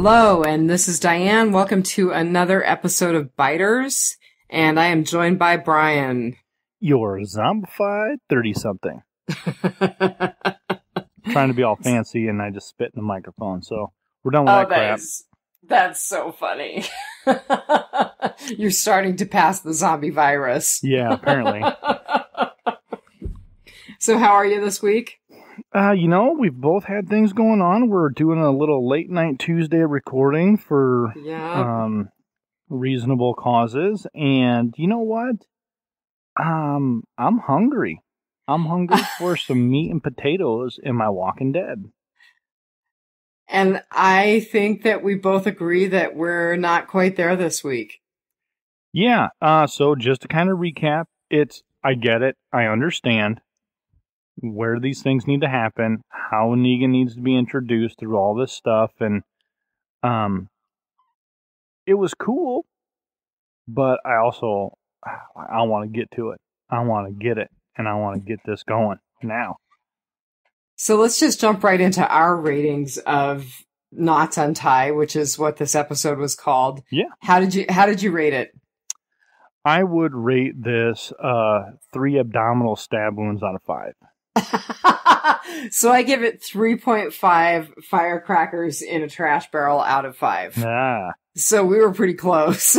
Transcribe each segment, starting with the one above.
Hello, and this is Dianne. Welcome to another episode of Biters, and I am joined by Brian. Your zombified 30-something. Trying to be all fancy, and I just spit in the microphone, so we're done with that crap. That's so funny. You're starting to pass the zombie virus. Yeah, apparently. So how are you this week? We've both had things going on. We're doing a little late night Tuesday recording for reasonable causes. And you know what? I'm hungry. I'm hungry for some meat and potatoes in my Walking Dead. And I think that we both agree that we're not quite there this week. Yeah. So just to kind of recap, I get it. I understand where these things need to happen, how Negan needs to be introduced through all this stuff, and it was cool, but I want to get to it. I want to get it, and I want to get this going now. So let's just jump right into our ratings of Not Untie, which is what this episode was called. Yeah. How did you rate it? I would rate this 3 abdominal stab wounds out of 5. So I give it 3.5 firecrackers in a trash barrel out of 5. Ah. So we were pretty close.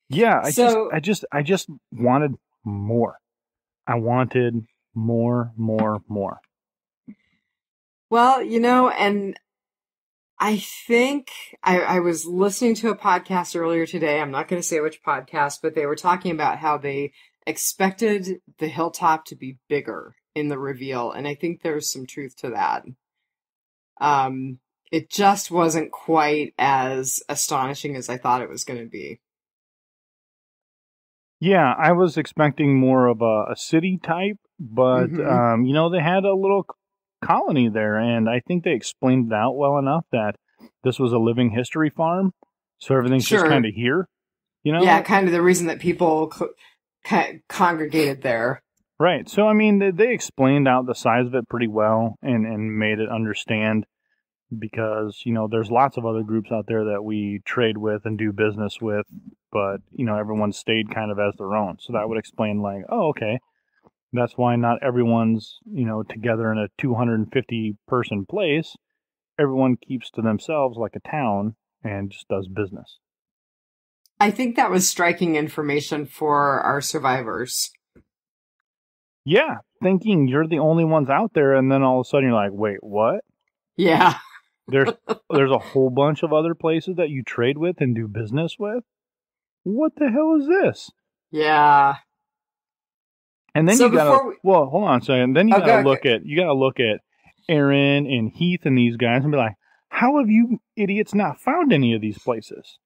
Yeah, I just wanted more. I wanted more. Well, and I think I was listening to a podcast earlier today. I'm not going to say which podcast, but they were talking about how they expected the hilltop to be bigger in the reveal, and I think there's some truth to that. It just wasn't quite as astonishing as I thought it was going to be. Yeah, I was expecting more of a city type, but they had a little colony there, and I think they explained it out well enough that this was a living history farm, so everything's just kind of here, Yeah, kind of the reason that people congregated there. Right. So, I mean, they explained out the size of it pretty well and made it understand because, there's lots of other groups out there that we trade with and do business with, but, everyone stayed kind of as their own. So that would explain like, oh, okay, that's why not everyone's, together in a 250 person place. Everyone keeps to themselves like a town and just does business. I think that was striking information for our survivors. Yeah, thinking you're the only ones out there, and then all of a sudden you're like, wait, what? Yeah. There's a whole bunch of other places that you trade with and do business with? What the hell is this? Yeah. And then hold on a second. Then you gotta look at Aaron and Heath and these guys and be like, how have you idiots not found any of these places?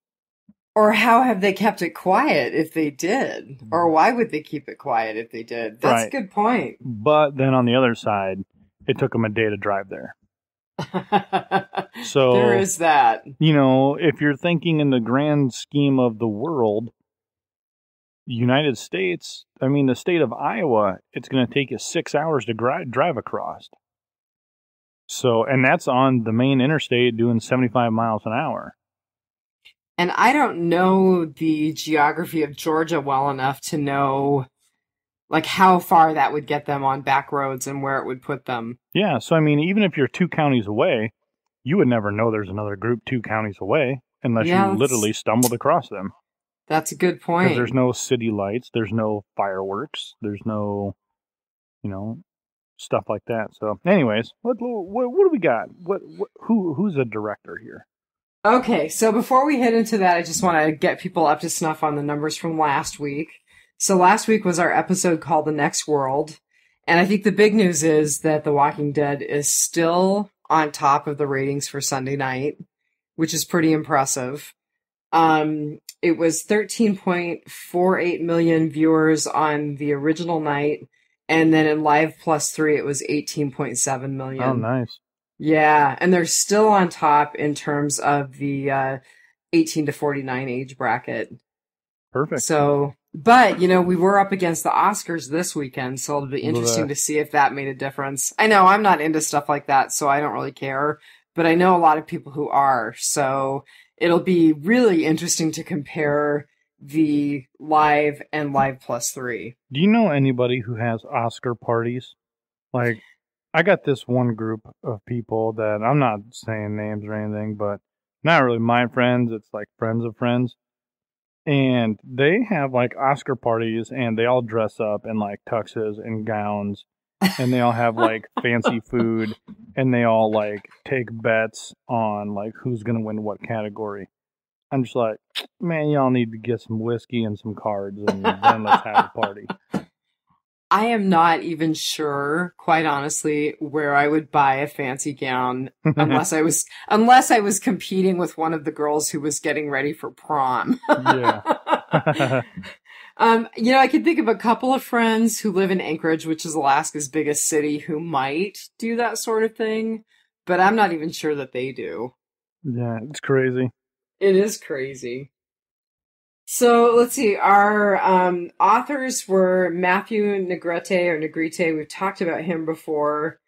Or how have they kept it quiet if they did? Or why would they keep it quiet if they did? That's a good point. But then on the other side, it took them a day to drive there. So there is that. If you're thinking in the grand scheme of the world, United States, the state of Iowa, it's going to take you 6 hours to drive across. So, and that's on the main interstate doing 75 miles an hour. And I don't know the geography of Georgia well enough to know, like, how far that would get them on back roads and where it would put them. Yeah, so, even if you're 2 counties away, you would never know there's another group 2 counties away unless you literally stumbled across them. That's a good point. Because there's no city lights, there's no fireworks, there's no, stuff like that. So, anyways, what do we got? Who's the director here? Okay, so before we head into that, I just want to get people up to snuff on the numbers from last week. So last week was our episode called The Next World, and I think the big news is that The Walking Dead is still on top of the ratings for Sunday night, which is pretty impressive. It was 13.48 million viewers on the original night, and then in Live Plus 3, it was 18.7 million. Oh, nice. Yeah, and they're still on top in terms of the 18 to 49 age bracket. Perfect. So, but, we were up against the Oscars this weekend, so it'll be interesting to see if that made a difference. I know I'm not into stuff like that, so I don't really care. but I know a lot of people who are. So it'll be really interesting to compare the live and live +3. Do you know anybody who has Oscar parties? Like, I got this one group of people that I'm not saying names or anything, but not really my friends. It's like friends of friends. And they have like Oscar parties and they all dress up in like tuxes and gowns and they all have like fancy food and they all like take bets on like who's going to win what category. I'm just like, man, y'all need to get some whiskey and some cards and then let's have a party. I am not even sure, quite honestly, where I would buy a fancy gown unless I was competing with one of the girls who was getting ready for prom. Yeah. I can think of a couple of friends who live in Anchorage, which is Alaska's biggest city, who might do that sort of thing, but I'm not even sure that they do. Yeah, it's crazy. It is crazy. So let's see. Our authors were Matthew Negrete. We've talked about him before.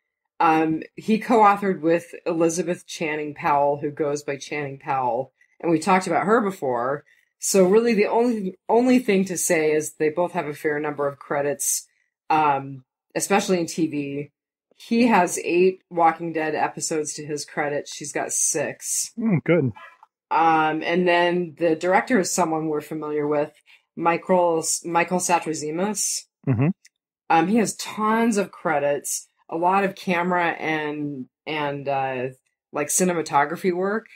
He co-authored with Elizabeth Channing Powell, who goes by Channing Powell, and we talked about her before. So really, the only thing to say is they both have a fair number of credits, especially in TV. He has 8 Walking Dead episodes to his credit. She's got 6. Good. And then the director is someone we're familiar with, Michael Satrazemis. Mm-hmm. He has tons of credits, a lot of camera and like cinematography work.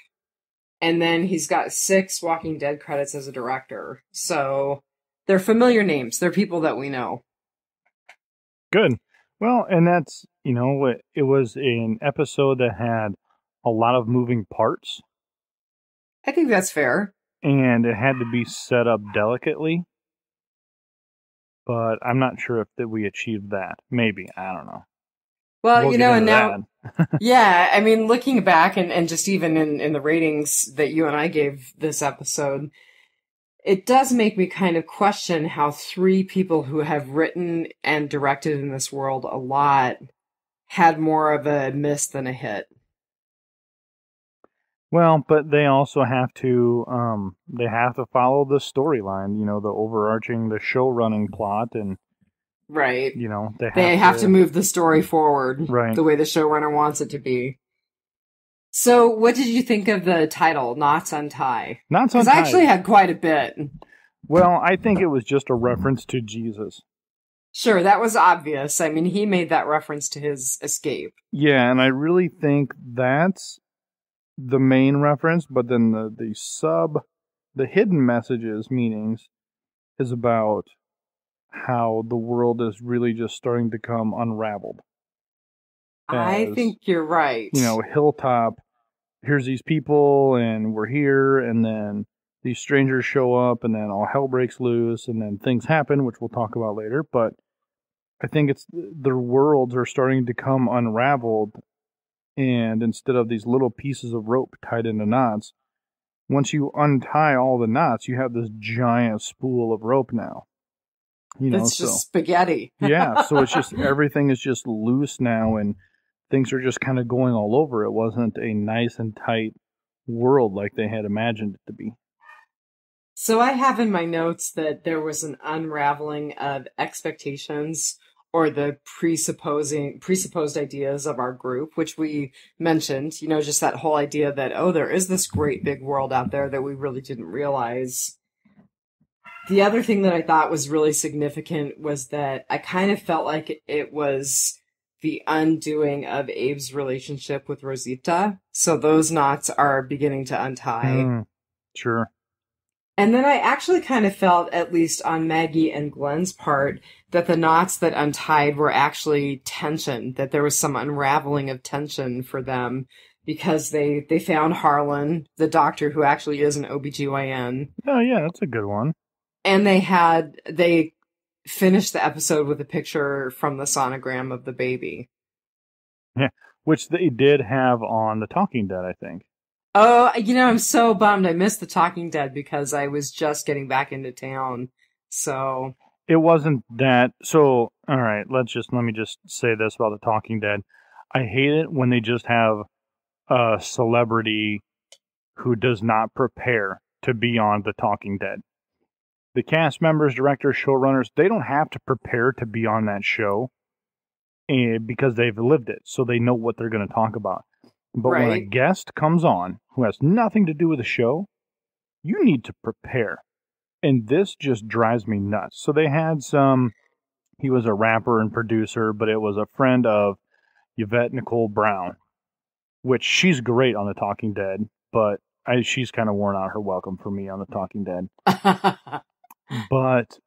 And then he's got 6 Walking Dead credits as a director. So they're familiar names. They're people that we know. Good. Well, and that's, it was an episode that had a lot of moving parts. I think that's fair. And it had to be set up delicately. But I'm not sure if that we achieved that. Maybe. I don't know. Well, and now, yeah, I mean, looking back and just even in the ratings that you and I gave this episode, it does make me kind of question how 3 people who have written and directed in this world a lot had more of a miss than a hit. Well, but they also have to follow the storyline, the overarching, the show running plot, and right, they have to move the story forward, right, the way the showrunner wants it to be. So, what did you think of the title, Knots Untie? Knots Untie. Because I actually had quite a bit. Well, I think it was just a reference to Jesus. Sure, that was obvious. I mean, he made that reference to his escape. Yeah, and I really think that's the main reference, but then the hidden messages, meanings, is about how the world is really just starting to come unraveled. I think you're right. Hilltop, here's these people, and we're here, and then these strangers show up, and then all hell breaks loose, and then things happen, which we'll talk about later, but I think it's the worlds are starting to come unraveled. And instead of these little pieces of rope tied into knots, once you untie all the knots, you have this giant spool of rope now. It's just spaghetti. Yeah, so it's just, everything is just loose now, and things are just kind of going all over. It wasn't a nice and tight world like they had imagined it to be. So I have in my notes that there was an unraveling of expectations or the presupposed ideas of our group, which we mentioned, just that whole idea that, there is this great big world out there that we really didn't realize. The other thing that I thought was really significant was that I kind of felt like it was the undoing of Abe's relationship with Rosita. So those knots are beginning to untie. Sure. And then I actually kind of felt, at least on Maggie and Glenn's part, that the knots that untied were actually tension, that there was some unraveling of tension for them because they found Harlan, the doctor who actually is an OBGYN. Oh, yeah, that's a good one. And they finished the episode with a picture from the sonogram of the baby. Yeah, which they did have on The Talking Dead, I think. Oh, I'm so bummed I missed The Talking Dead because I was just getting back into town. So it wasn't that. So, all right, let me just say this about The Talking Dead. I hate it when they just have a celebrity who does not prepare to be on The Talking Dead. The cast members, directors, showrunners, they don't have to prepare to be on that show because they've lived it, so they know what they're going to talk about. But when a guest comes on who has nothing to do with the show, you need to prepare. And this just drives me nuts. So they had he was a rapper and producer, but it was a friend of Yvette Nicole Brown, which she's great on The Talking Dead, but she's kind of worn out her welcome for me on The Talking Dead. But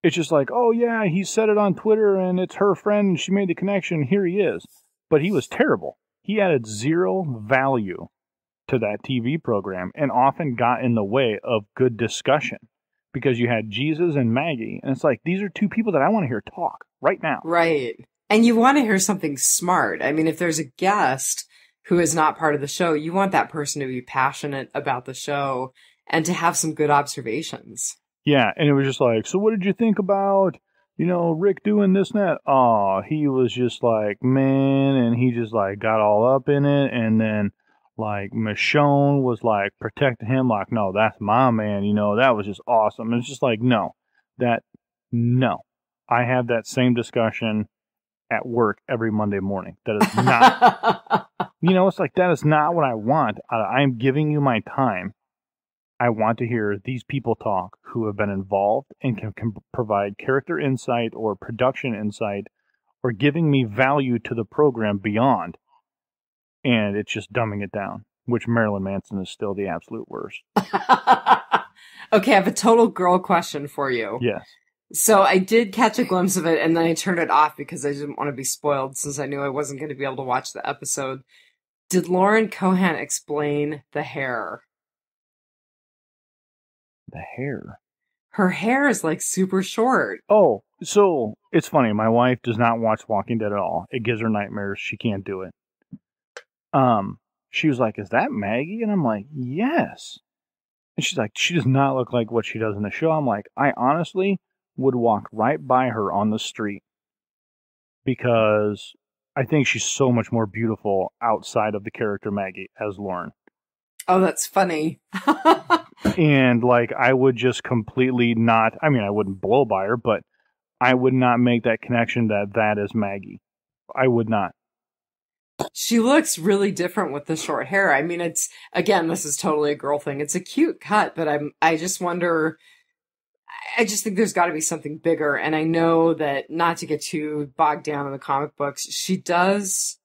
it's just like, oh yeah, he said it on Twitter and it's her friend and she made the connection. Here he is. But he was terrible. He added zero value to that TV program and often got in the way of good discussion because you had Jesus and Maggie. And it's like, these are two people that I want to hear talk right now. Right. And you want to hear something smart. I mean, if there's a guest who is not part of the show, you want that person to be passionate about the show and to have some good observations. Yeah, and it was just like, so what did you think about, Rick doing this and that? Oh, he was just like, man, and he just like got all up in it, and then like Michonne was like protecting him, like, no, that's my man, that was just awesome. And it's just like, no. I have that same discussion at work every Monday morning. That is not, it's like, that is not what I want. I'm giving you my time. I want to hear these people talk who have been involved and can provide character insight or production insight or giving me value to the program beyond. And it's just dumbing it down, which Marilyn Manson is still the absolute worst. Okay, I have a total girl question for you. Yes. So I did catch a glimpse of it and then I turned it off because I didn't want to be spoiled since I knew I wasn't going to be able to watch the episode. Did Lauren Cohan explain the hair? The hair. Her hair is like super short. Oh, so it's funny. My wife does not watch Walking Dead at all. It gives her nightmares. She can't do it. She was like, is that Maggie? And I'm like, yes. And she's like, she does not look like what she does in the show. I'm like, I honestly would walk right by her on the street because I think she's so much more beautiful outside of the character Maggie as Lauren. Oh, that's funny. And like, I would just completely not, I wouldn't blow by her, but I would not make that connection that is Maggie. I would not. She looks really different with the short hair. I mean, it's, again, this is totally a girl thing. It's a cute cut, but I just wonder, I just think there's got to be something bigger. And I know that, not to get too bogged down in the comic books, she does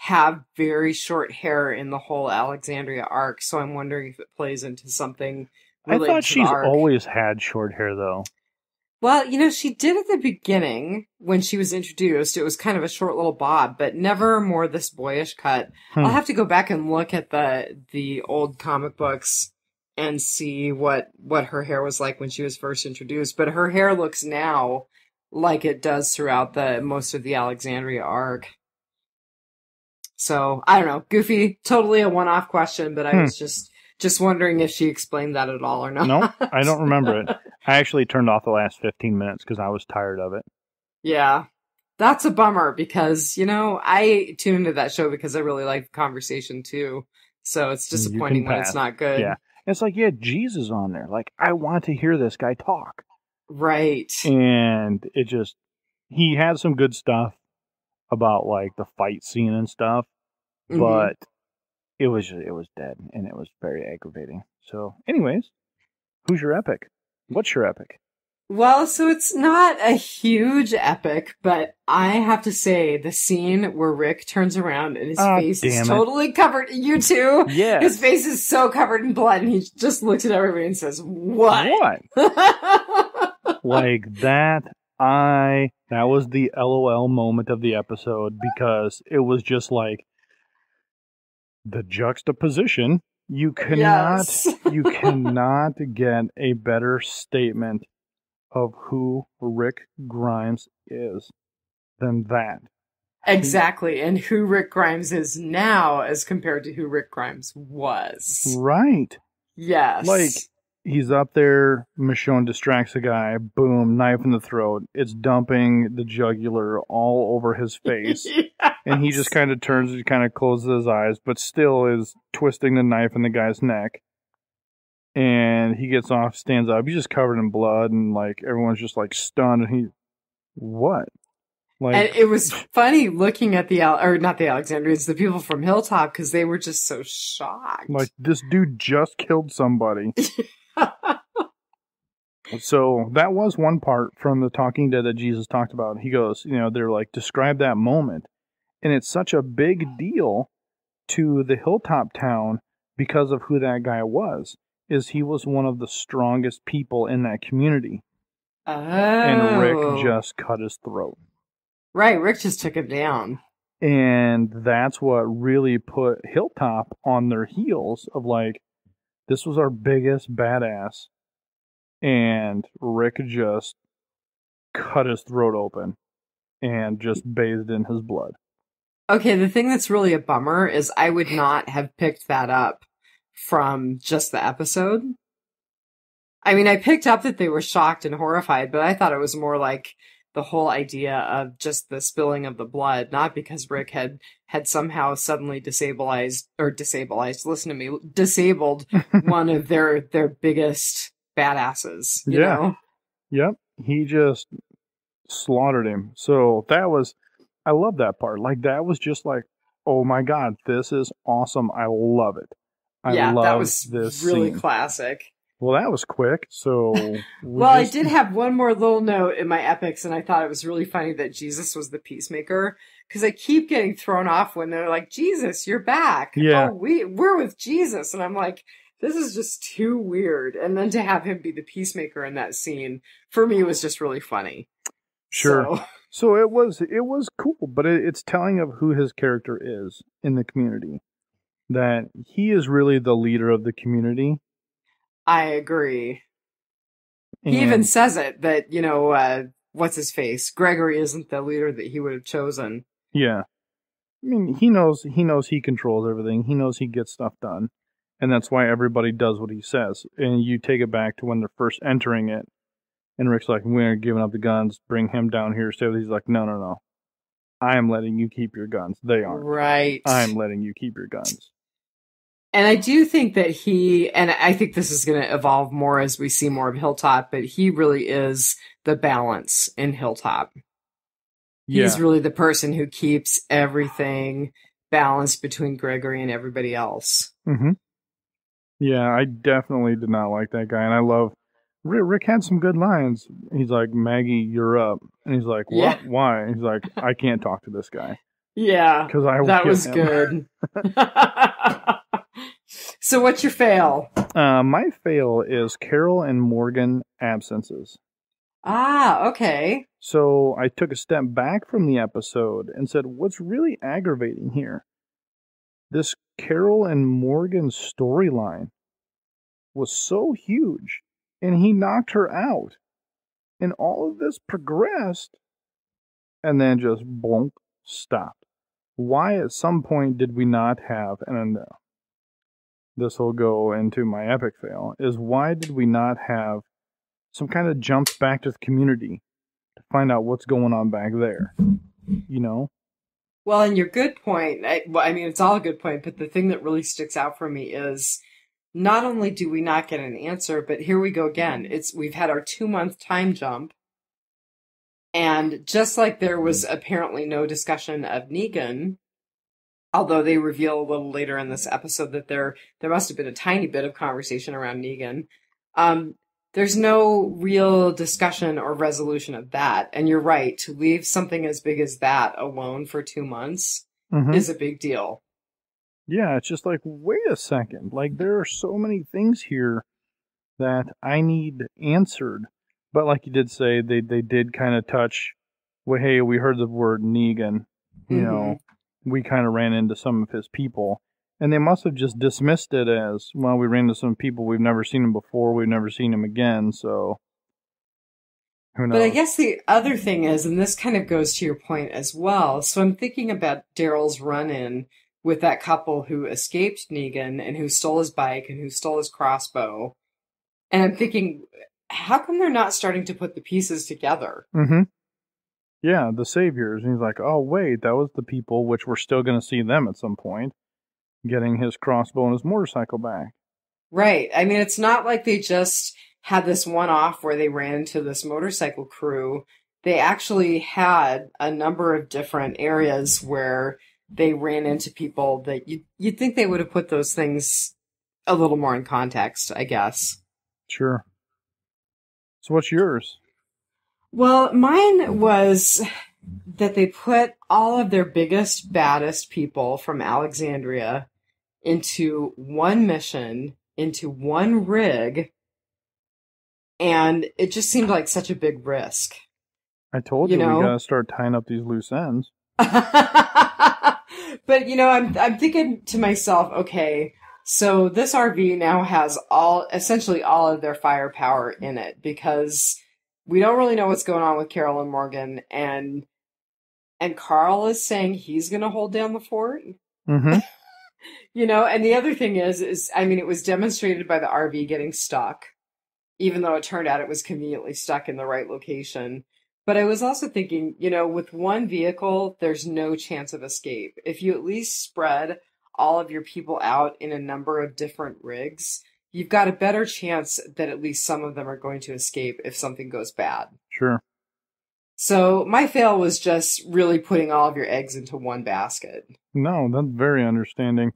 have very short hair in the whole Alexandria arc. So I'm wondering if it plays into something related I thought to she's the arc. always had short hair, though. Well, she did at the beginning when she was introduced. It was kind of a short little bob, but never more this boyish cut. I'll have to go back and look at the old comic books and see what her hair was like when she was first introduced. But her hair looks now like it does throughout most of the Alexandria arc. So, I don't know. Goofy, totally a one-off question, but I was just wondering if she explained that at all or not. No, I don't remember it. I actually turned off the last 15 minutes because I was tired of it. Yeah. That's a bummer because, I tune into that show because I really like the conversation too. So it's disappointing when it's not good. Yeah. It's like, yeah, Jesus on there. Like, I want to hear this guy talk. Right. And he had some good stuff about like the fight scene and stuff, but it was dead and it was very aggravating. So anyways, who's your epic? What's your epic? Well, so it's not a huge epic, but I have to say the scene where Rick turns around and his face is totally covered. You too? Yes. His face is so covered in blood and he just looks at everybody and says, what? Like that. That was the LOL moment of the episode because it was just like the juxtaposition. You cannot get a better statement of who Rick Grimes is than that. Exactly. And who Rick Grimes is now as compared to who Rick Grimes was. Right. Yes. Like, he's up there. Michonne distracts the guy. Boom, knife in the throat. It's dumping the jugular all over his face. Yes. And he just kind of turns and kind of closes his eyes, but still is twisting the knife in the guy's neck. And he gets off, stands up. He's just covered in blood, and like everyone's just like stunned. And he, what? Like, and it was funny looking at not the Alexandrians, the people from Hilltop, because they were just so shocked. like this dude just killed somebody. So that was one part from the Talking Dead that Jesus talked about. He goes, they're like, describe that moment. And it's such a big deal to the Hilltop town because of who that guy was. Is he was one of the strongest people in that community. Oh. And Rick just cut his throat. Right, Rick just took him down. And that's what really put Hilltop on their heels of like, this was our biggest badass. And Rick just cut his throat open and just bathed in his blood. Okay, the thing that's really a bummer is I would not have picked that up from just the episode. I mean, I picked up that they were shocked and horrified, but I thought it was more like the whole idea of just the spilling of the blood, not because Rick had somehow suddenly disabled one of their biggest badasses. You know? Yep. He just slaughtered him. So I love that part. Like, that was just like, oh my God, this is awesome. I love it. That was this really scene. classic. Well, that was quick. So, I did have one more little note in my epics, and I thought it was really funny that Jesus was the peacemaker, because I keep getting thrown off when they're like, "Jesus, you're back." Yeah. Oh, we're with Jesus, and I'm like, this is just too weird. And then to have him be the peacemaker in that scene for me was just really funny. Sure. So it was cool, but it's telling of who his character is in the community. That he is really the leader of the community. I agree. He even says it, that, what's his face? Gregory isn't the leader that he would have chosen. Yeah. I mean, he knows he controls everything. He knows he gets stuff done. And that's why everybody does what he says. And you take it back to when they're first entering it. And Rick's like, we're giving up the guns, bring him down here. So he's like, no. I am letting you keep your guns. They aren't. Right. I'm letting you keep your guns. And I do think that and I think this is going to evolve more as we see more of Hilltop, but he really is the balance in Hilltop. Yeah. He's really the person who keeps everything balanced between Gregory and everybody else. Mm-hmm. Yeah, I definitely did not like that guy. And I love, Rick had some good lines. He's like, Maggie, you're up. And he's like, what? Yeah. Why? And he's like, I can't talk to this guy. Yeah. Because that was good. So what's your fail? My fail is Carol and Morgan absences. Ah, okay. So I took a step back from the episode and said, what's really aggravating here? This Carol and Morgan storyline was so huge, and he knocked her out. And all of this progressed, and then just blunk, stopped. Why at some point did we not have, and this will go into my epic fail, is why did we not have some kind of jumps back to the community to find out what's going on back there? You know? Well, and your good point, I mean, it's all a good point, but the thing that really sticks out for me is not only do we not get an answer, but here we go again. We've had our 2-month time jump, and just like there was apparently no discussion of Negan, although they reveal a little later in this episode that there must have been a tiny bit of conversation around Negan. There's no real discussion or resolution of that. And you're right, to leave something as big as that alone for 2 months is a big deal. Yeah, it's just like, wait a second. Like, there are so many things here that I need answered. But like you did say, they did kind of touch, well, hey, we heard the word Negan, you know. We kind of ran into some of his people, and they must have just dismissed it as, well, we ran into some people, we've never seen him before, we've never seen him again, so who knows? But I guess the other thing is, and this kind of goes to your point as well, so I'm thinking about Daryl's run-in with that couple who escaped Negan and who stole his bike and who stole his crossbow. And I'm thinking, how come they're not starting to put the pieces together? Mm-hmm. Yeah, the saviors. And he's like, oh, wait, that was the people, which we're still going to see them at some point, getting his crossbow and his motorcycle back. Right. I mean, it's not like they just had this one off where they ran into this motorcycle crew. They actually had a number of different areas where they ran into people that you'd think they would have put those things a little more in context, I guess. Sure. So what's yours? Well, mine was that they put all of their biggest, baddest people from Alexandria into one mission, into one rig, and it just seemed like such a big risk. I told you we got to start tying up these loose ends. But, I'm thinking to myself, okay, so this RV now has essentially all of their firepower in it, because we don't really know what's going on with Carol and Morgan, and Carl is saying he's going to hold down the fort. Mm-hmm. And the other thing is, I mean, it was demonstrated by the RV getting stuck, even though it turned out it was conveniently stuck in the right location. But I was also thinking, with one vehicle, there's no chance of escape. If you at least spread all of your people out in a number of different rigs, you've got a better chance that at least some of them are going to escape if something goes bad. Sure. So my fail was just really putting all of your eggs into one basket. No, that's very understanding.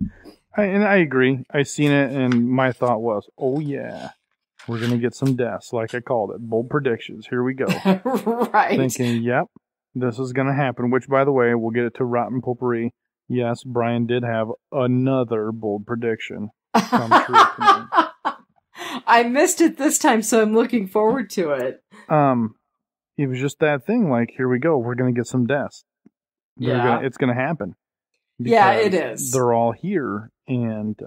And I agree. I seen it, and my thought was, oh, yeah, we're going to get some deaths, like I called it. Bold predictions. Here we go. Right. Thinking, yep, this is going to happen, which, by the way, we'll get it to Rotten Potpourri. Yes, Brian did have another bold prediction come true tonight. I missed it this time, so I'm looking forward to it. It was just that thing, like, here we go, we're going to get some deaths. It's going to happen. Yeah, it is. They're all here, and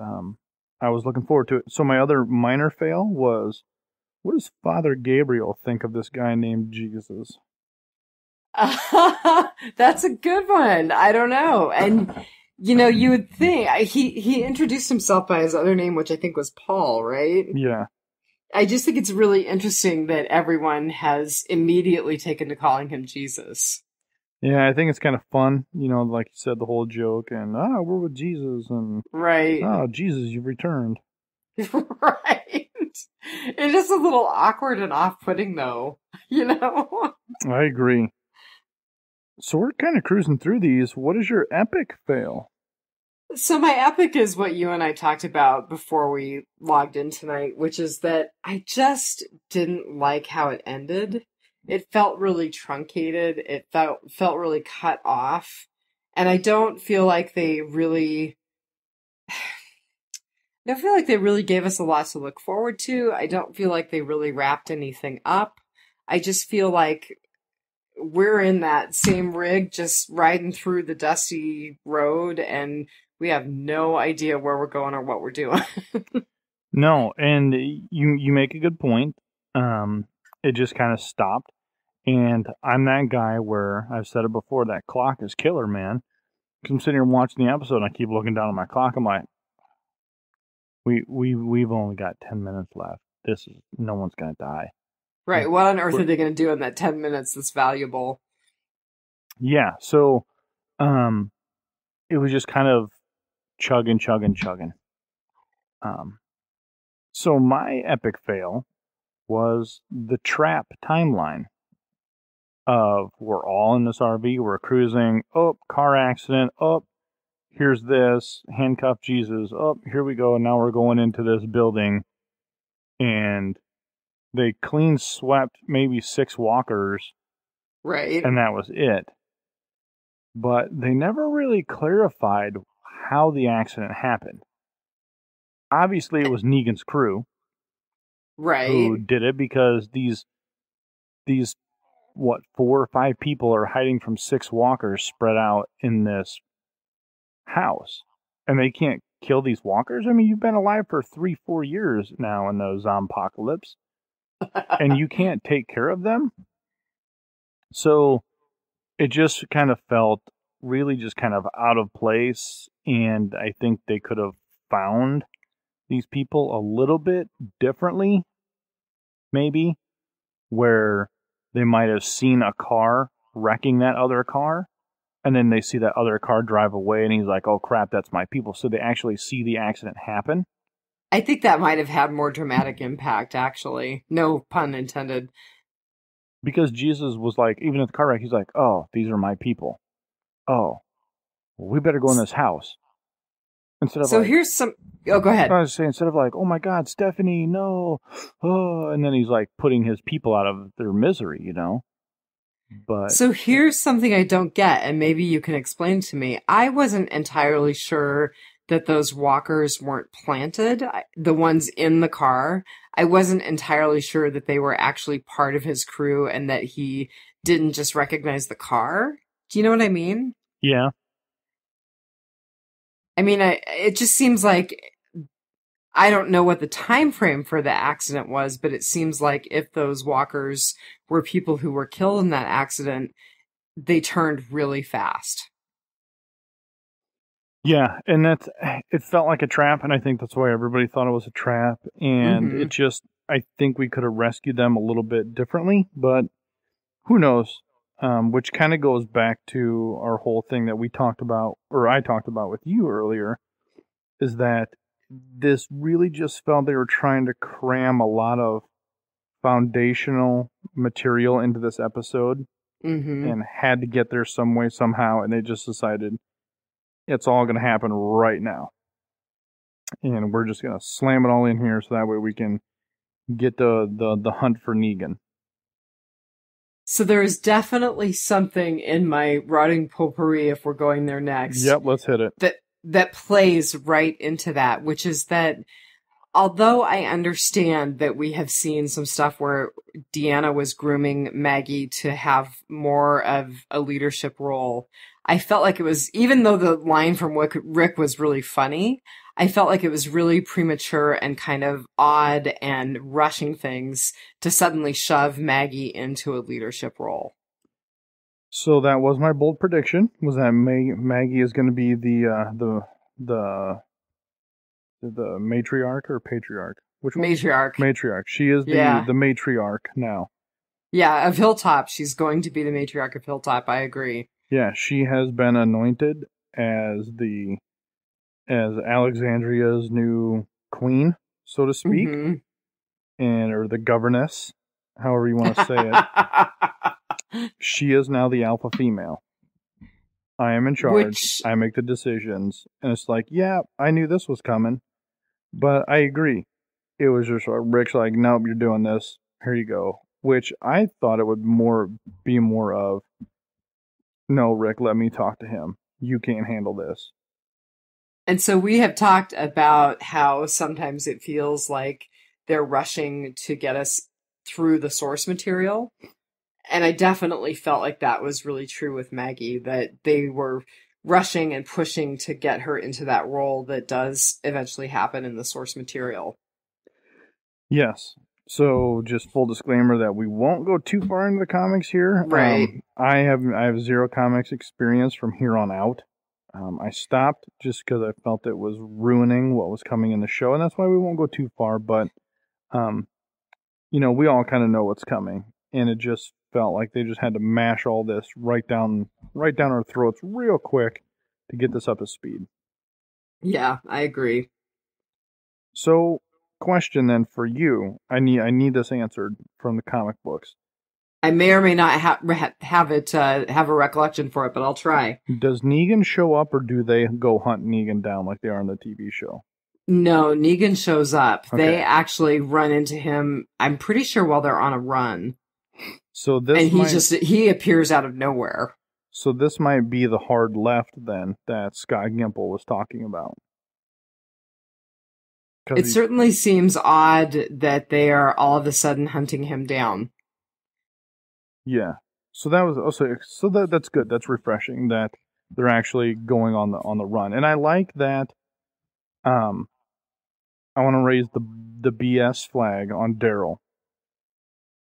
I was looking forward to it. So my other minor fail was, what does Father Gabriel think of this guy named Jesus? That's a good one. I don't know. And, you would think, he introduced himself by his other name, which I think was Paul, right? Yeah. I just think it's really interesting that everyone has immediately taken to calling him Jesus. Yeah, I think it's kind of fun, like you said, the whole joke, and, we're with Jesus, and, right. Oh, Jesus, you've returned. Right. It's just a little awkward and off-putting, though, I agree. So we're kind of cruising through these. What is your epic fail? So my epic is what you and I talked about before we logged in tonight, which is that I just didn't like how it ended. It felt really truncated. It felt really cut off. And I don't feel like they really... I don't feel like they really gave us a lot to look forward to. I don't feel like they really wrapped anything up. I just feel like we're in that same rig just riding through the dusty road, and we have no idea where we're going or what we're doing. No, and you make a good point. It just kind of stopped. And I'm that guy where I've said it before, that clock is killer, man. Because I'm sitting here watching the episode and I keep looking down at my clock. I'm like, we've only got 10 minutes left. No one's going to die. Right. What on earth are they going to do in that 10 minutes that's valuable? Yeah. So, it was just kind of chugging. So my epic fail was the trap timeline of we're all in this RV, we're cruising, car accident, here's this, handcuff Jesus, here we go, now we're going into this building, and they clean swept maybe 6 walkers, right, and that was it. But they never really clarified how the accident happened. Obviously, it was Negan's crew, right, who did it, because these 4 or 5 people are hiding from 6 walkers spread out in this house, and they can't kill these walkers. I mean, you've been alive for 3-4 years now in the zompocalypse, and you can't take care of them. So it just kind of felt really just kind of out of place, and I think they could have found these people a little bit differently maybe, where they might have seen a car wrecking that other car, and then they see that other car drive away, and he's like, oh crap, that's my people. So they actually see the accident happen. I think that might have had more dramatic impact, actually. No pun intended. Because Jesus was like, even at the car wreck, he's like, oh, these are my people. Oh, well, we better go in this house. Instead of So like, here's some... Oh, go ahead. I was saying, instead of like, oh my God, Stephanie, no. Oh, and then he's like putting his people out of their misery, you know? But So here's something I don't get, and maybe you can explain to me. I wasn't entirely sure that those walkers weren't planted, the ones in the car. I wasn't entirely sure that they were actually part of his crew and that he didn't just recognize the car. Do you know what I mean? yeah. I mean, it just seems like I don't know what the time frame for the accident was, but it seems like if those walkers were people who were killed in that accident, they turned really fast. Yeah, and it felt like a trap, and I think that's why everybody thought it was a trap. And Mm-hmm. it just, I think we could have rescued them a little bit differently, but who knows? Which kind of goes back to our whole thing that we talked about, or I talked about with you earlier, is that this really just felt they were trying to cram a lot of foundational material into this episode Mm-hmm. and had to get there some way, somehow, and they just decided it's all going to happen right now. And we're just going to slam it all in here so that way we can get the hunt for Negan. So there is definitely something in my rotting potpourri, if we're going there next, Yep, let's hit it. that plays right into that, which is that although I understand that we have seen some stuff where Dianne was grooming Maggie to have more of a leadership role, I felt like it was, even though the line from Rick was really funny, I felt like it was really premature and kind of odd and rushing things to suddenly shove Maggie into a leadership role. So that was my bold prediction, was that Maggie is going to be the matriarch or patriarch? Which one? Matriarch. Matriarch. She is Yeah. the matriarch now. Yeah, of Hilltop. She's going to be the matriarch of Hilltop. I agree. Yeah, she has been anointed as Alexandria's new queen, so to speak, Mm-hmm. or the governess, however you want to say it. She is now the alpha female. I am in charge. I make the decisions. And it's like, yeah, I knew this was coming, but I agree. It was just Rick's like, nope, you're doing this. Here you go. Which I thought it would be more of, no, Rick, let me talk to him. You can't handle this. And so we have talked about how sometimes it feels like they're rushing to get us through the source material. And I definitely felt like that was really true with Maggie, that they were rushing and pushing to get her into that role that does eventually happen in the source material. Yes. So just full disclaimer that we won't go too far into the comics here. Right. I have zero comics experience from here on out. I stopped just because I felt it was ruining what was coming in the show, and that's why we won't go too far. But, we all kind of know what's coming, and it just felt like they just had to mash all this right down our throats real quick to get this up to speed. Yeah, I agree. So, question then for you. I need this answered from the comic books. I may or may not have a recollection for it, but I'll try. Does Negan show up, or do they go hunt Negan down like they are in the TV show? No, Negan shows up. Okay. They actually run into him, I'm pretty sure, while they're on a run. So this he appears out of nowhere. So this might be the hard left then that Scott Gimple was talking about. It certainly seems odd that they are all of a sudden hunting him down. Yeah. So that was also that's good. That's refreshing that they're actually going on the run. And I like that I want to raise the BS flag on Daryl.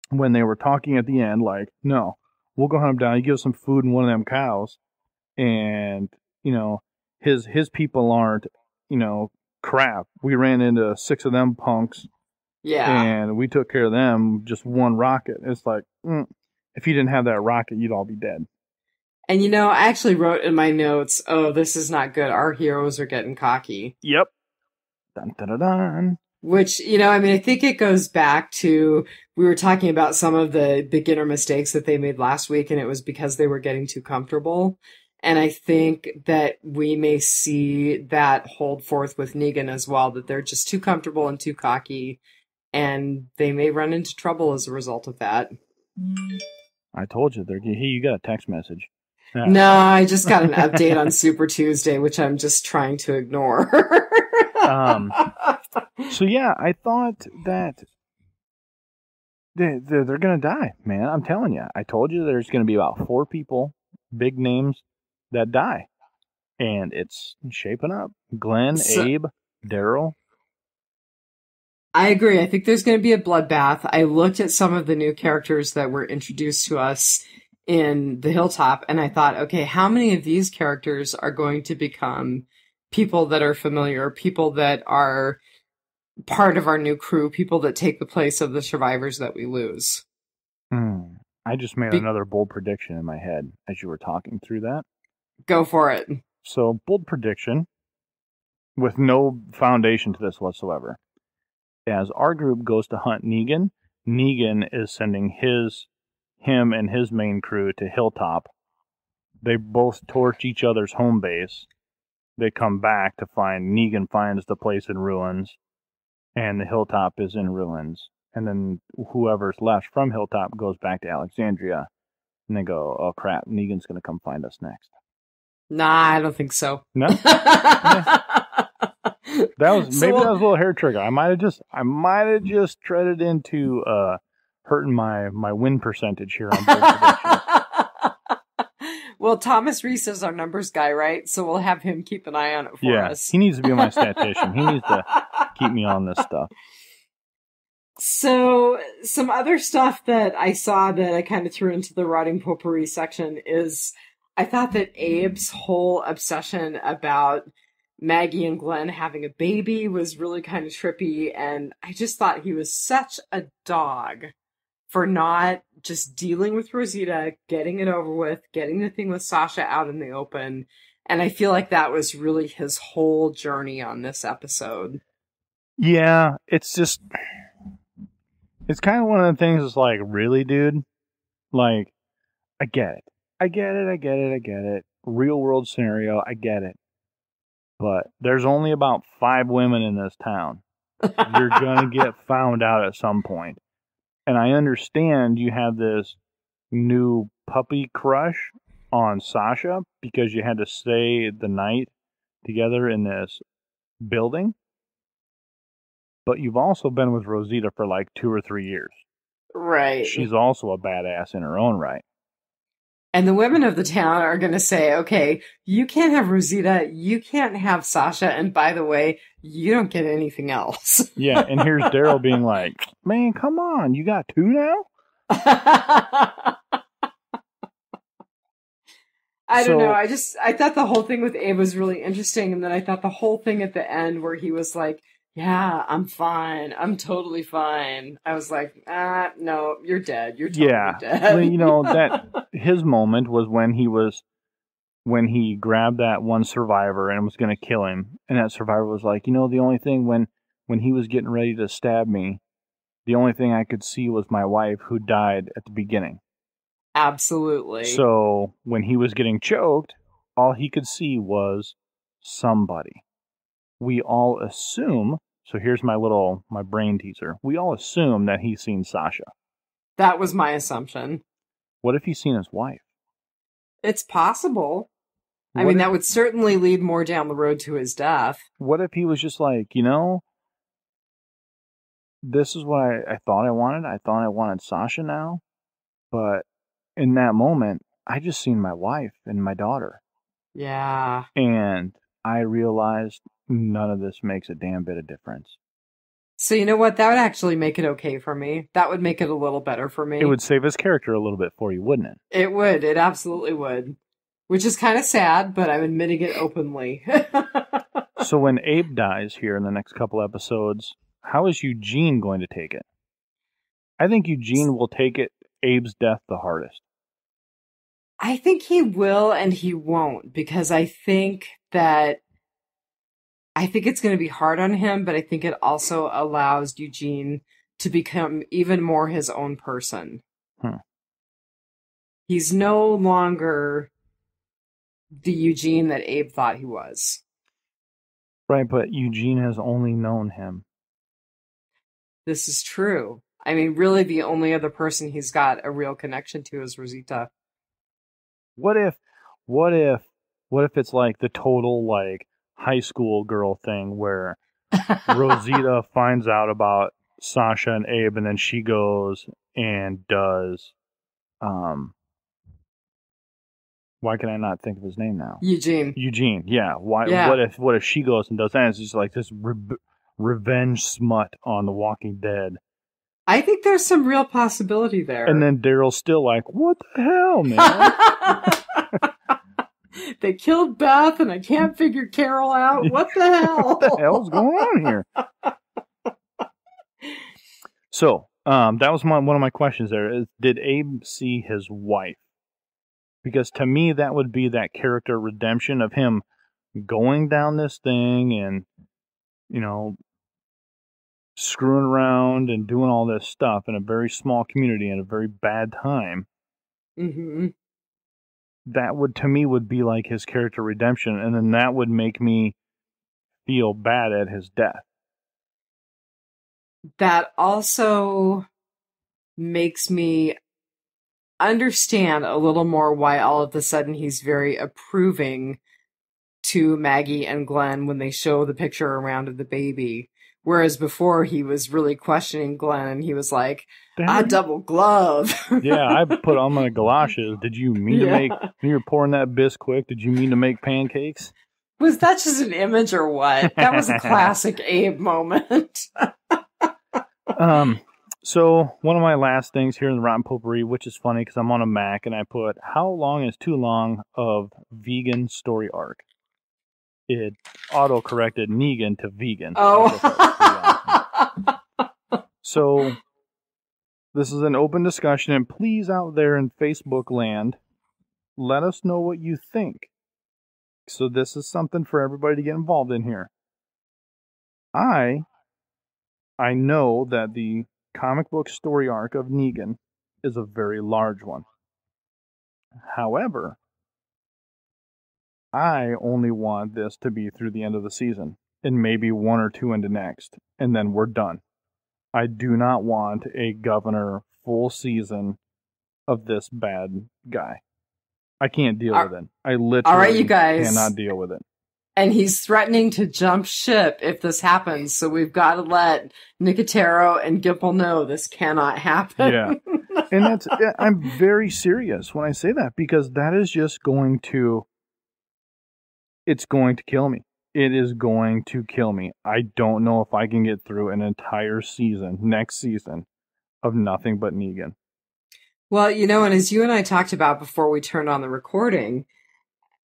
When they were talking at the end, like, no, we'll go hunt him down. You give us some food and one of them cows, and his people aren't crap. We ran into 6 of them punks, Yeah. And we took care of them, just one rocket. It's like, if you didn't have that rocket, you'd all be dead. And I actually wrote in my notes, oh, this is not good. Our heroes are getting cocky. Yep. Dun, dun, dun, dun. Which, I think it goes back to, we were talking about some of the beginner mistakes that they made last week, and it was because they were getting too comfortable. And I think that we may see that hold forth with Negan as well, that they're just too comfortable and too cocky, and they may run into trouble as a result of that. I told you, hey, you got a text message. No, I just got an update on Super Tuesday, which I'm just trying to ignore. So yeah, I thought that they're going to die, man. I'm telling you. I told you there's going to be about 4 people, big names, that die. And it's shaping up. Glenn, Abe, Daryl. I agree. I think there's going to be a bloodbath. I looked at some of the new characters that were introduced to us in the Hilltop, and I thought, okay, how many of these characters are going to become people that are familiar, people that are part of our new crew, people that take the place of the survivors that we lose? I just made another bold prediction in my head as you were talking through that. Go for it. So, bold prediction with no foundation to this whatsoever. As our group goes to hunt Negan, Negan is sending him and his main crew to Hilltop. They both torch each other's home base. They come back to find Negan finds the place in ruins, and the Hilltop is in ruins. And then whoever's left from Hilltop goes back to Alexandria, and they go, oh crap, Negan's going to come find us next. Nah, I don't think so. No? Yeah. That was a little hair trigger. I might have just treaded into hurting my win percentage here on bold prediction. Well, Thomas Reese is our numbers guy, right? So we'll have him keep an eye on it for us. He needs to be my statistician. He needs to keep me on this stuff. So some other stuff that I saw that I kind of threw into the rotting potpourri section is I thought that Abe's whole obsession about Maggie and Glenn having a baby was really kind of trippy, and I just thought he was such a dog for not just dealing with Rosita, getting it over with, getting the thing with Sasha out in the open. And I feel like that was really his whole journey on this episode. Yeah, it's kind of one of the things that's like, really, dude? Like, I get it. Real world scenario, I get it. But there's only about 5 women in this town. You're going to get found out at some point. And I understand you have this new puppy crush on Sasha because you had to stay the night together in this building. But you've also been with Rosita for like 2 or 3 years. Right. She's also a badass in her own right. And the women of the town are going to say, okay, you can't have Rosita, you can't have Sasha, and by the way, you don't get anything else. Yeah, and here's Daryl being like, man, come on, you got 2 now? I don't know. I thought the whole thing with Abe was really interesting, and then I thought the whole thing at the end where he was like, yeah, I'm fine. I'm totally fine. I was like, no, you're dead. You're totally dead. Well, you know, that his moment was when he grabbed that one survivor and was going to kill him. And that survivor was like, you know, the only thing when he was getting ready to stab me, the only thing I could see was my wife who died at the beginning. Absolutely. So when he was getting choked, all he could see was somebody. We all assume, so here's my brain teaser. We all assume that he's seen Sasha. That was my assumption. What if he's seen his wife? It's possible. I mean, that would certainly lead more down the road to his death. What if he was just like, you know, this is what I thought I wanted. I thought I wanted Sasha now. But in that moment, I just seen my wife and my daughter. Yeah. And I realized none of this makes a damn bit of difference. So you know what? That would actually make it okay for me. That would make it a little better for me. It would save his character a little bit for you, wouldn't it? It would. It absolutely would. Which is kind of sad, but I'm admitting it openly. So when Abe dies here in the next couple episodes, how is Eugene going to take it? I think Eugene will take it Abe's death the hardest. I think he will and he won't, because I think it's going to be hard on him, but I think it also allows Eugene to become even more his own person. He's no longer the Eugene that Abe thought he was. Right, but Eugene has only known him. This is true. I mean, really the only other person he's got a real connection to is Rosita. What if it's like the total like high school girl thing where Rosita finds out about Sasha and Abe, and then she goes and does why can I not think of his name now? Eugene, yeah. Why? Yeah. What if she goes and does that? It's just like this revenge smut on The Walking Dead. I think there's some real possibility there. And then Daryl's still like, what the hell, man? They killed Beth, and I can't figure Carol out. What the hell? What the hell's going on here? So, that was one of my questions there. Did Abe see his wife? Because to me, that would be that character redemption of him going down this thing and, you know, screwing around and doing all this stuff in a very small community at a very bad time. Mm-hmm. That would, to me, would be like his character redemption, and then that would make me feel bad at his death. That also makes me understand a little more why all of a sudden he's very approving to Maggie and Glenn when they show the picture around of the baby. Whereas before he was really questioning Glenn, and he was like, I double glove. Yeah, I put on my galoshes. Did you mean to make, when you were pouring that Bisquick, did you mean to make pancakes? Was that just an image or what? That was a classic Abe moment. So one of my last things here in the Rotten Potpourri, which is funny because I'm on a Mac, and I put, how long is too long of vegan story arc? It auto-corrected Negan to vegan. Oh. So this is an open discussion, and please out there in Facebook land, let us know what you think. So this is something for everybody to get involved in here. I know that the comic book story arc of Negan is a very large one. However, I only want this to be through the end of the season, and maybe one or two into next, and then we're done. I do not want a Governor full season of this bad guy. I can't deal with it. I literally all right, you guys, cannot deal with it. And he's threatening to jump ship if this happens, so we've got to let Nicotero and Gimple know this cannot happen. Yeah. And I'm very serious when I say that, because that is just going to, it's going to kill me. It is going to kill me. I don't know if I can get through an entire season, next season, of nothing but Negan. Well, you know, and as you and I talked about before we turned on the recording,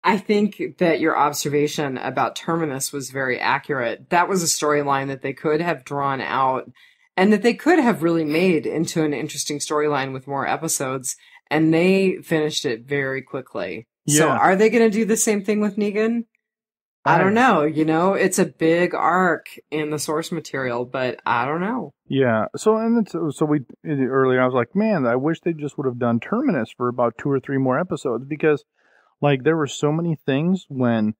I think that your observation about Terminus was very accurate. That was a storyline that they could have drawn out, and that they could have really made into an interesting storyline with more episodes, and they finished it very quickly. Yeah. So are they going to do the same thing with Negan? I don't know. You know, it's a big arc in the source material, but I don't know. Yeah. So earlier I was like, man, I wish they just would have done Terminus for about 2 or 3 more episodes, because like there were so many things when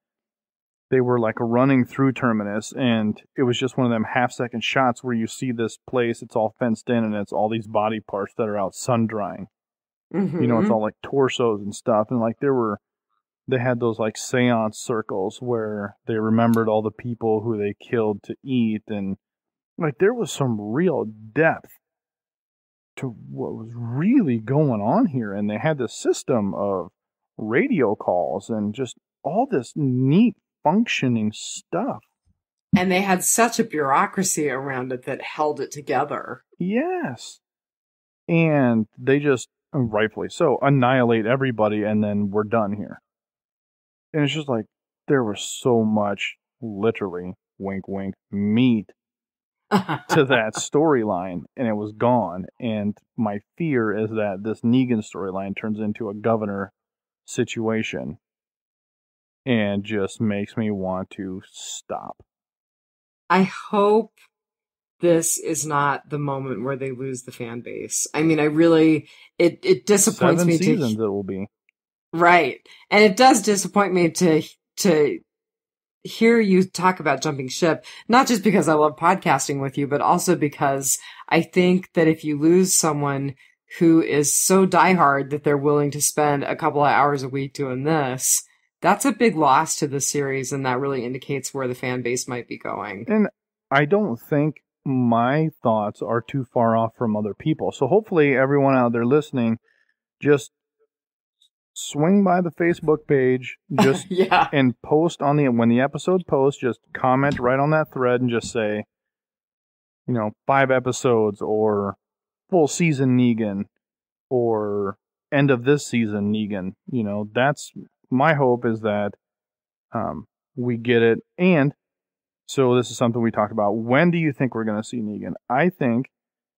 they were like running through Terminus, and it was just one of them half-second shots where you see this place, it's all fenced in, and it's all these body parts that are out sun drying. Mm-hmm. You know, it's all like torsos and stuff, and like they had those like seance circles where they remembered all the people who they killed to eat, and like there was some real depth to what was really going on here, and they had this system of radio calls and just all this neat functioning stuff. And they had such a bureaucracy around it that held it together. Yes. And they just, rightfully so, annihilate everybody, and then we're done here. And it's just like, there was so much, literally, wink, wink, meat to that storyline, and it was gone. And my fear is that this Negan storyline turns into a governor situation and just makes me want to stop. I hope this is not the moment where they lose the fan base. I mean, it disappoints 7 me seasons it will be. Right. And it does disappoint me to hear you talk about jumping ship, not just because I love podcasting with you, but also because I think that if you lose someone who is so diehard that they're willing to spend a couple of hours a week doing this, that's a big loss to the series, and that really indicates where the fan base might be going. And I don't think my thoughts are too far off from other people. So hopefully everyone out there listening, just swing by the Facebook page, just yeah, and post on when the episode posts, just comment right on that thread and just say, 5 episodes or full season Negan or end of this season Negan. That's my hope, is that we get it. And so this is something we talked about. When do you think we're going to see Negan? I think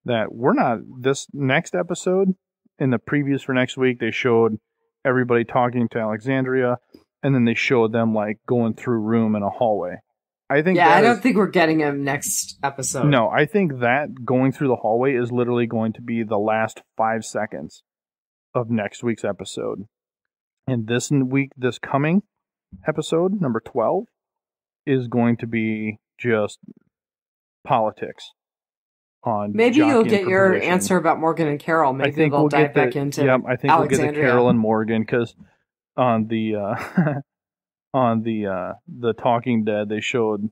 that we're not. This next episode, in the previews for next week, they showed everybody talking to Alexandria, and then they showed them like going through room in a hallway. I don't think we're getting him next episode. No, I think that going through the hallway is literally going to be the last 5 seconds of next week's episode. And this coming episode, number 12, is going to be just politics. Maybe you'll get your answer about Morgan and Carol. Maybe they'll dive back into I think we'll get the Carol and Morgan, because on the on the Talking Dead they showed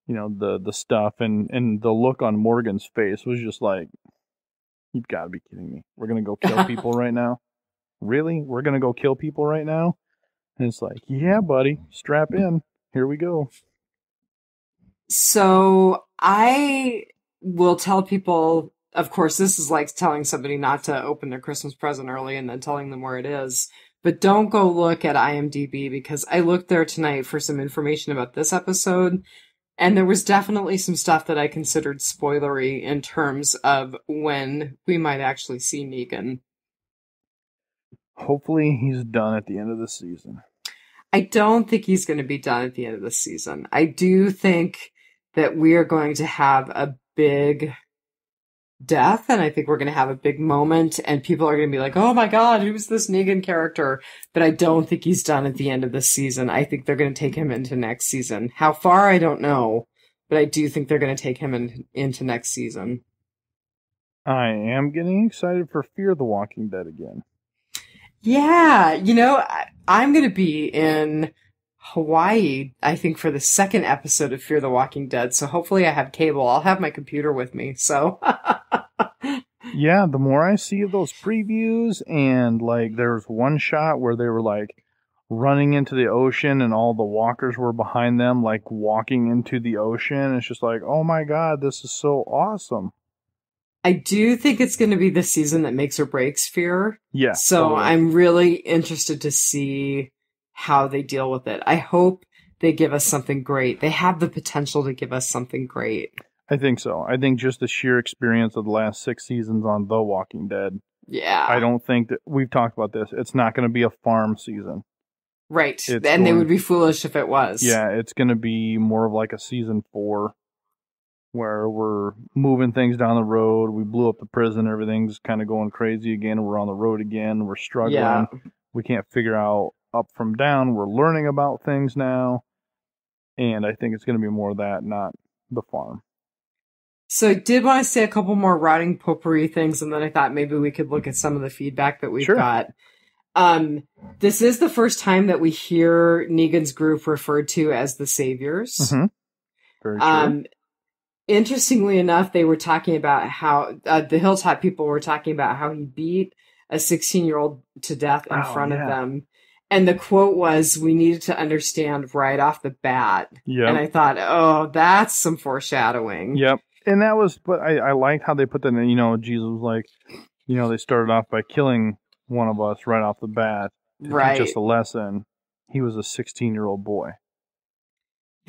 the stuff, and the look on Morgan's face was just like, you've got to be kidding me. We're gonna go kill people right now? Really? We're gonna go kill people right now? And it's like, yeah, buddy, strap in. Here we go. So I will tell people, of course, this is like telling somebody not to open their Christmas present early and then telling them where it is. But don't go look at IMDb, because I looked there tonight for some information about this episode, and there was definitely some stuff that I considered spoilery in terms of when we might actually see Negan. Hopefully he's done at the end of the season. I don't think he's going to be done at the end of the season. I do think that we are going to have a big death, and I think we're going to have a big moment, and people are going to be like, oh my god, who's this Negan character? But I don't think he's done at the end of the season. I think they're going to take him into next season. How far, I don't know, but I do think they're going to take him into next season. I am getting excited for Fear the Walking Dead again. Yeah, I'm going to be in Hawaii, I think, for the second episode of Fear the Walking Dead, so hopefully I have cable. I'll have my computer with me, so... Yeah, the more I see of those previews, and like there was one shot where they were like running into the ocean and all the walkers were behind them, like walking into the ocean. It's just like, oh my god, this is so awesome. I do think it's going to be the season that makes or breaks Fear. Yeah. So totally. I'm really interested to see how they deal with it. I hope they give us something great. They have the potential to give us something great. I think so. I think just the sheer experience of the last 6 seasons on The Walking Dead. Yeah. I don't think that, we've talked about this, it's not going to be a farm season. Right. And they would be foolish if it was. Yeah, it's going to be more of like a season 4 where we're moving things down the road. We blew up the prison. Everything's kind of going crazy again. We're on the road again. We're struggling. Yeah. We can't figure out up from down. We're learning about things now. And I think it's going to be more of that, not the farm. So I did want to say a couple more rotting potpourri things, and then I thought maybe we could look at some of the feedback that we've got. This is the first time that we hear Negan's group referred to as the Saviors. Mm-hmm. Very true. Interestingly enough, they were talking about how the Hilltop people were talking about how he beat a 16-year-old to death in front of them. And the quote was, "We needed to understand right off the bat." Yep. And I thought, oh, that's some foreshadowing. Yep. And that was, but I liked how they put that in, Jesus was like, they started off by killing one of us right off the bat. To teach us a lesson. He was a 16-year-old boy.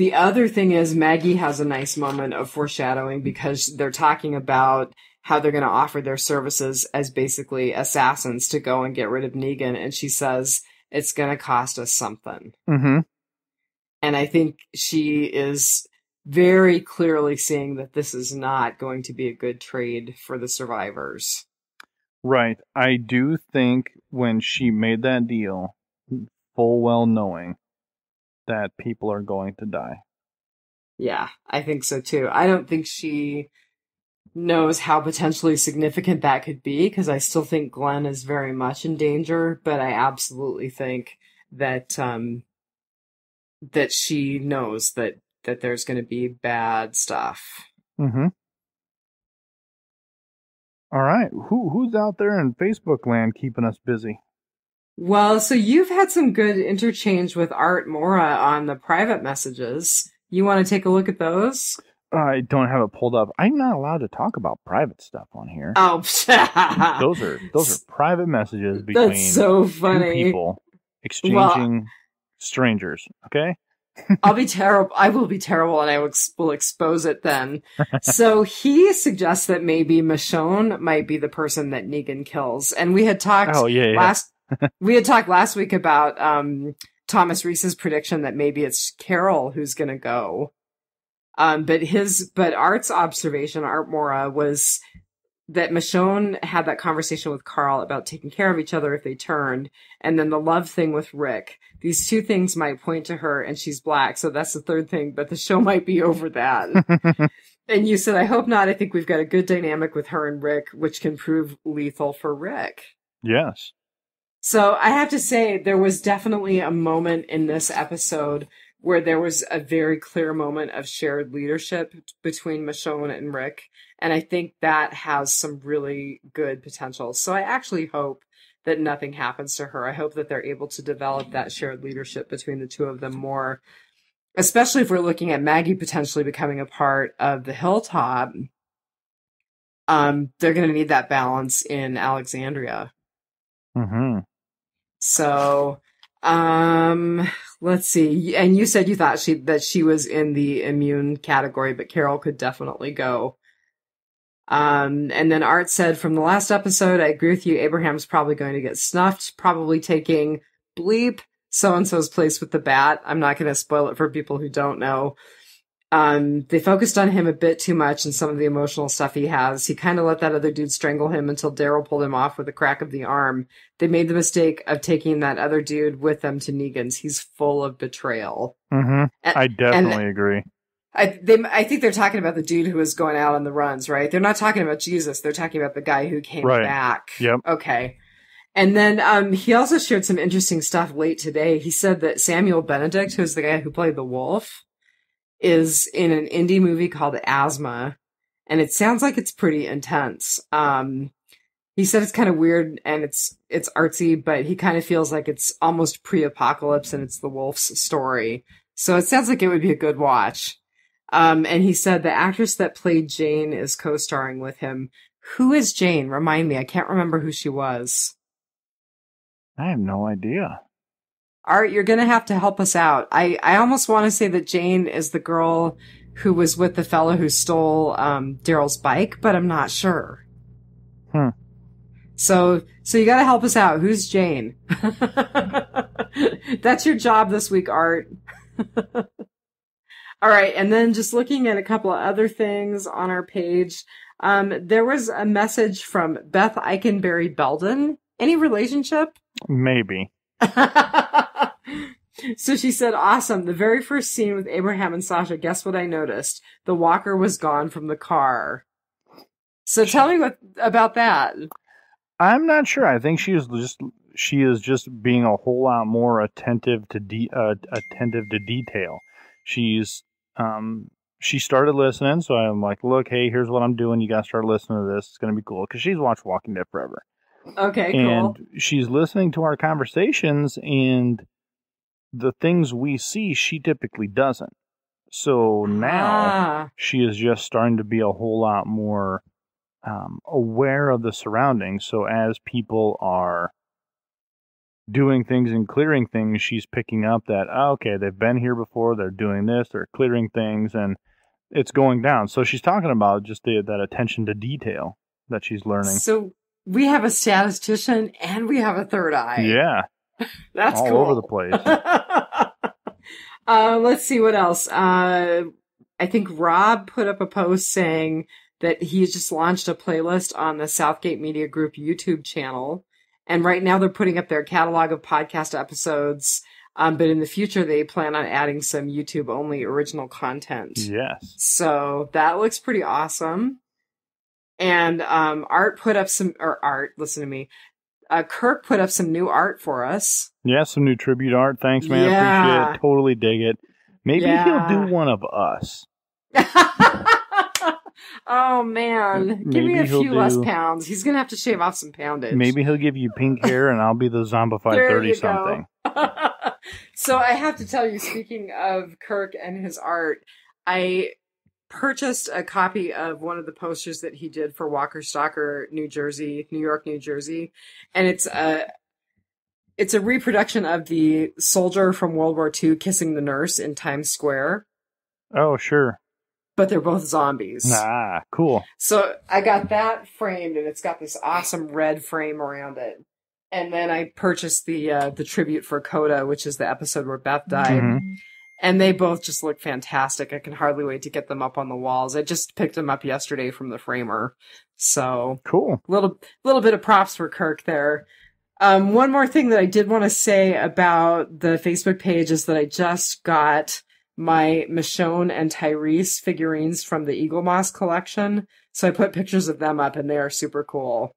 The other thing is Maggie has a nice moment of foreshadowing because they're talking about how they're going to offer their services as basically assassins to go and get rid of Negan. And she says, it's going to cost us something. Mm-hmm. And I think she is very clearly seeing that this is not going to be a good trade for the survivors. Right. I do think when she made that deal, full well knowing that people are going to die. Yeah, I think so too. I don't think she knows how potentially significant that could be, because I still think Glenn is very much in danger, but I absolutely think that that she knows that there's going to be bad stuff. Mm-hmm. All right. Who's out there in Facebook land keeping us busy? Well, so you've had some good interchange with Art Mora on the private messages. You want to take a look at those? I don't have it pulled up. I'm not allowed to talk about private stuff on here. Oh, those are private messages between that's so funny. Two people exchanging strangers. Okay. I'll be terrible. I will be terrible, and I will expose it then. So he suggests that maybe Michonne might be the person that Negan kills, and we had talked we had talked last week about Thomas Reese's prediction that maybe it's Carol who's going to go. But Art's observation, Art Mora, was that Michonne had that conversation with Carl about taking care of each other if they turned, and then the love thing with Rick. These two things might point to her, and she's black, so that's the third thing, but the show might be over that. And you said, I hope not. I think we've got a good dynamic with her and Rick, which can prove lethal for Rick. Yes. So I have to say, there was definitely a moment in this episode where there was a very clear moment of shared leadership between Michonne and Rick. And I think that has some really good potential. So I actually hope that nothing happens to her. I hope that they're able to develop that shared leadership between the two of them more, especially if we're looking at Maggie potentially becoming a part of the Hilltop. They're going to need that balance in Alexandria. Mm-hmm. So, let's see. And you said you thought that she was in the immune category, but Carol could definitely go. And then Art said from the last episode, I agree with you. Abraham's probably going to get snuffed, probably taking bleep so-and-so's place with the bat. I'm not going to spoil it for people who don't know. They focused on him a bit too much and some of the emotional stuff he has. He kind of let that other dude strangle him until Daryl pulled him off with a crack of the arm. They made the mistake of taking that other dude with them to Negan's. He's full of betrayal. Mm-hmm. I definitely agree. I think they're talking about the dude who was going out on the runs, right? They're not talking about Jesus. They're talking about the guy who came back. Yep. Okay. And then he also shared some interesting stuff late today. He said that Samuel Benedict, who's the guy who played the wolf, is in an indie movie called Asthma, and it sounds like it's pretty intense. He said it's kind of weird and it's artsy, but he kind of feels like it's almost pre-apocalypse and it's the wolf's story. So it sounds like it would be a good watch. And he said the actress that played Jane is co-starring with him. Who is Jane? Remind me. I can't remember who she was. I have no idea. Art, you're going to have to help us out. I almost want to say that Jane is the girl who was with the fellow who stole Daryl's bike, but I'm not sure. So you got to help us out. Who's Jane? That's your job this week, Art. All right, and then just looking at a couple of other things on our page, there was a message from Beth Eikenberry Belden. Any relationship? Maybe. So she said, awesome. The very first scene with Abraham and Sasha, guess what I noticed? The walker was gone from the car. So tell me about that. I'm not sure. I think she is just being a whole lot more attentive to detail. She started listening, so I'm like, look, hey, here's what I'm doing. You got to start listening to this. It's going to be cool. Because she's watched Walking Dead forever. Okay, cool. And she's listening to our conversations, and the things we see, she typically doesn't. So now she is just starting to be a whole lot more aware of the surroundings. So as people are doing things and clearing things, she's picking up that, okay, they've been here before, they're doing this, they're clearing things, and it's going down. So she's talking about just that attention to detail that she's learning. So we have a statistician and we have a third eye. Yeah. That's all cool. over the place. Let's see what else. I think Rob put up a post saying that he just launched a playlist on the Southgate Media Group YouTube channel. And right now they're putting up their catalog of podcast episodes. But in the future, they plan on adding some YouTube-only original content. Yes. So that looks pretty awesome. And Art put up listen to me. Kirk put up some new art for us. Yeah, some new tribute art. Thanks, man. Yeah. Appreciate it. Totally dig it. Maybe he'll do one of us. Oh, man. Give me a few less pounds. He's going to have to shave off some poundage. Maybe he'll give you pink hair and I'll be the zombified 30-something. So I have to tell you, speaking of Kirk and his art, I purchased a copy of one of the posters that he did for Walker Stalker, New York, New Jersey. And it's a reproduction of the soldier from World War II kissing the nurse in Times Square. Oh, sure. But they're both zombies. Ah, cool. So I got that framed, and it's got this awesome red frame around it. And then I purchased the tribute for Coda, which is the episode where Beth died. Mm-hmm. And they both just look fantastic. I can hardly wait to get them up on the walls. I just picked them up yesterday from the framer. So cool. Little bit of props for Kirk there. One more thing that I did want to say about the Facebook page is that I just got my Michonne and Tyrese figurines from the Eagle Moss collection. So I put pictures of them up, and they are super cool.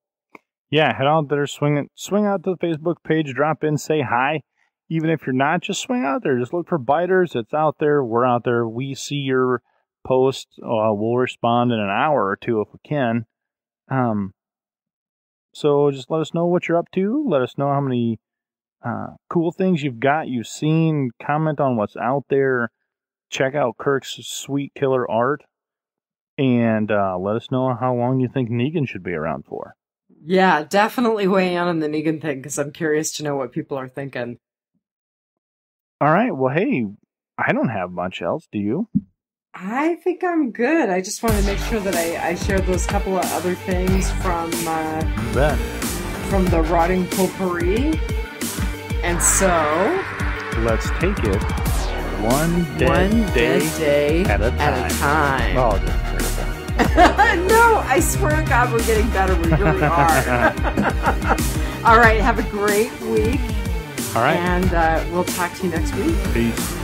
Yeah, head out there, swing out to the Facebook page, drop in, say hi. Even if you're not, just swing out there. Just look for Biters. It's out there. We're out there. We see your post. We'll respond in an hour or two if we can. So just let us know what you're up to. Let us know how many cool things you've seen. Comment on what's out there. Check out Kirk's sweet killer art. And let us know how long you think Negan should be around for. Yeah, definitely weigh in on the Negan thing, because I'm curious to know what people are thinking. All right. Well, hey, I don't have much else. Do you? I think I'm good. I just wanted to make sure that I shared those couple of other things from the Rotting Potpourri. And so let's take it one dead day at a time. Oh, that's terrible. No, I swear to God, we're getting better. We really are. All right. Have a great week. All right. And we'll talk to you next week. Peace.